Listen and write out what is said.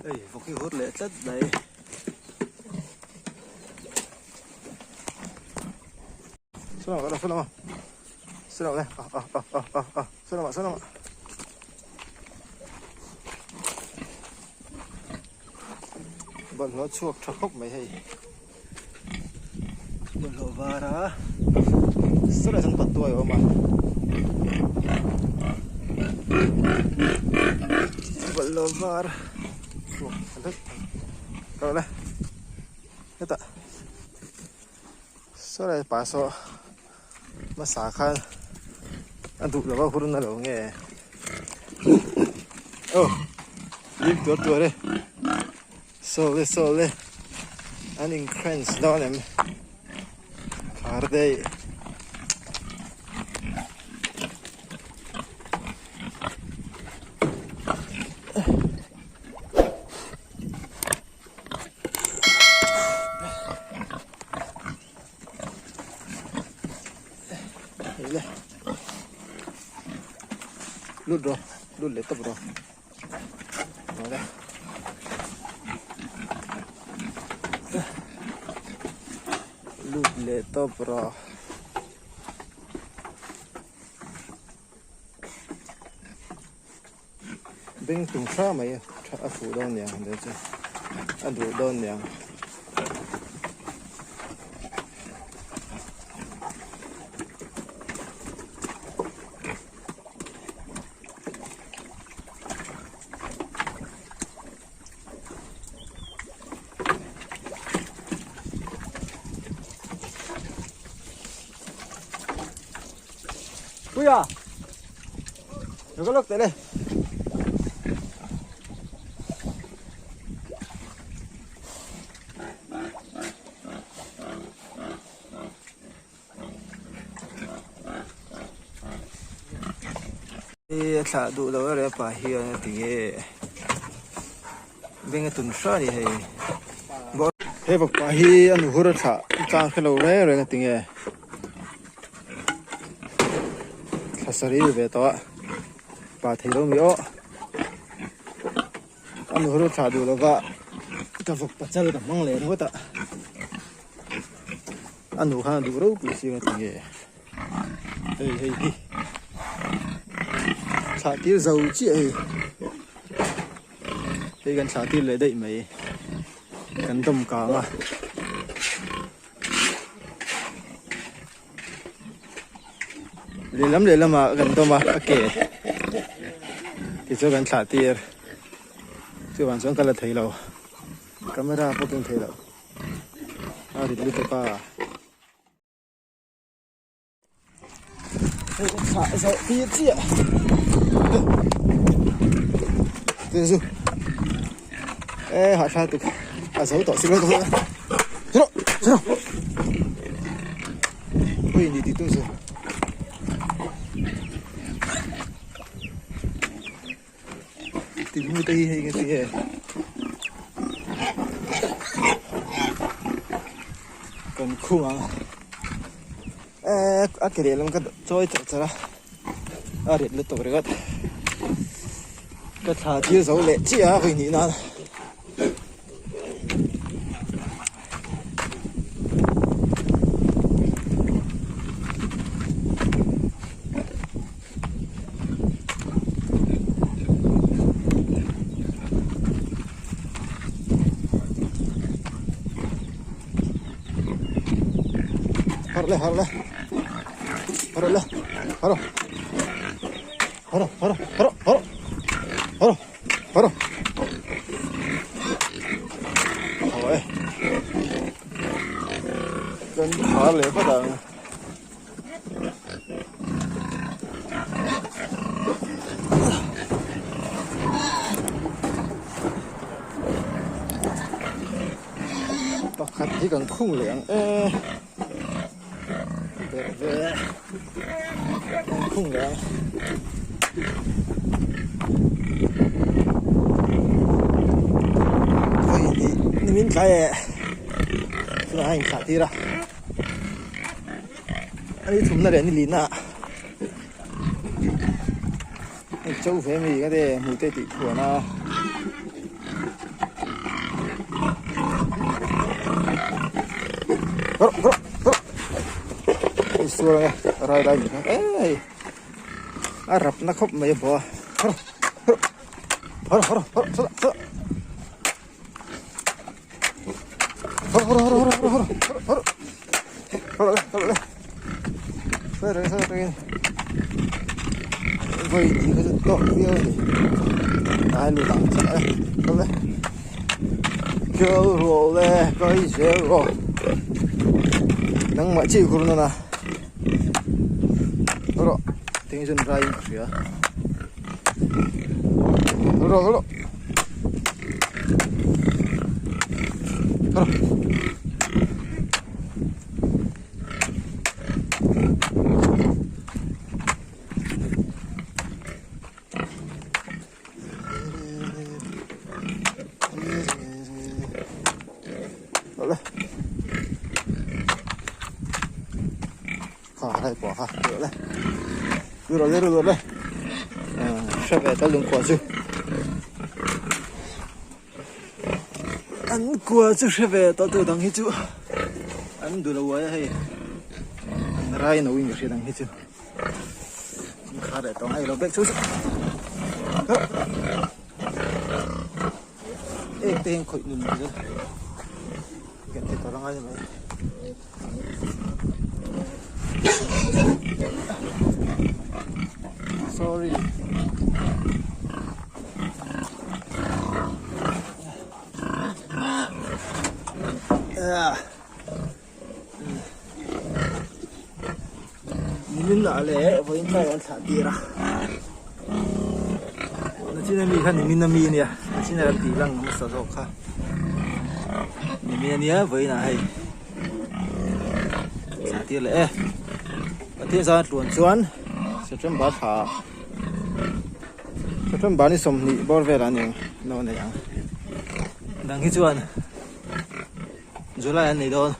Đây, một cái hút lệ chất đấy. Xuống nào, xuống nào. Xuống nào đây. Xuống nào, xuống nào. Bọn nó chuộc cho khóc mấy hay. Bọn nó vào đó. Xuống lại sân bật tuổi rồi mà. Bọn nó vào đó. Kalau lah, kita soalnya pasok masakan, antuk lepas kurun nalo nge. Oh, ini tua deh. Sole, aning krens dalam kardai. Lút lấy tập rồi. Rồi đây. Lút lấy tập rồi. Bên tung xa mày, xa phủ đơn nhàng, để chứ. Anh đủ đơn nhàng. Ui à, đừng có lắc tới đây. Thả đủ đâu rồi bà hiền thì bên cái tuần sau thì hay bỏ hết vào bà hiền ăn hút thả trang cái lâu đấy rồi cái tiếng sari về to bà thấy đâu miếu ăn hút thả đủ đâu vợ cái phục bắt chân cái măng lẻ nó ta ăn đủ hàng đủ đâu cũng xíu cái tiếng hey xả tiêu dầu chị ơi đây gần xả tiêu lấy đậy mấy gần tôm cá mà để lắm mà gần tôm mà kể thì cho gần xả tiêu chứ bạn xuống cái là thấy đâu camera không cũng thấy đâu thì đi tới pa xả dầu tiêu chị ạ. Từ từ, họ sao tụi, xấu tỏ xin lỗi tôi. Xin lỗi. Ui, đi tung rồi. Tìm mua tay hay cái gì? Còn khung à? Cái này làm cái trôi chả ra. Để lấy tổ cái cái thả tiêu dầu lệ chị à với nhỉ nào Haro. Ôi. Gần khó lẽ bắt đầu. Bác khách chỉ cần khung lẹng. Về. Khung lẹng. Mình cái là hành khả thi ra anh thùng là để đi lín à anh châu phải mình cái để mùi tê tị của nó xua rồi rai rai ê rập nó khóc mấy bò hơ hơ hơ hơ hơ vậy thì cái to kia này ai lùi tặng sẽ không đấy kêu rồi đấy cái gì rồi nắng mà chịu cũng nó nè rồi tiếng dân rai kìa rồi đây bỏ ha đưa đây sẽ về ta lưng quả chứ ăn quả chứ sẽ về ta từ đằng hết chứ ăn đưa đâu vậy hay rai nó wing cái đằng hết chứ khá để tao hay nó biết chút ê tên khởi nụm chứ cái này tao đang ai vậy sorry mình lại lẽ với cái anh thả tira nó chỉ là mình khăn mình nằm nè nó chỉ là tí lăng nó sợ rồi ha mình nè với này thả tira lẽ và thế ra tuần chuan sẽ chấm bát thả sẽ chấm bát đi xông nị bỏ về là nhiều nó này đang hít chuan rồi lại anh này đâu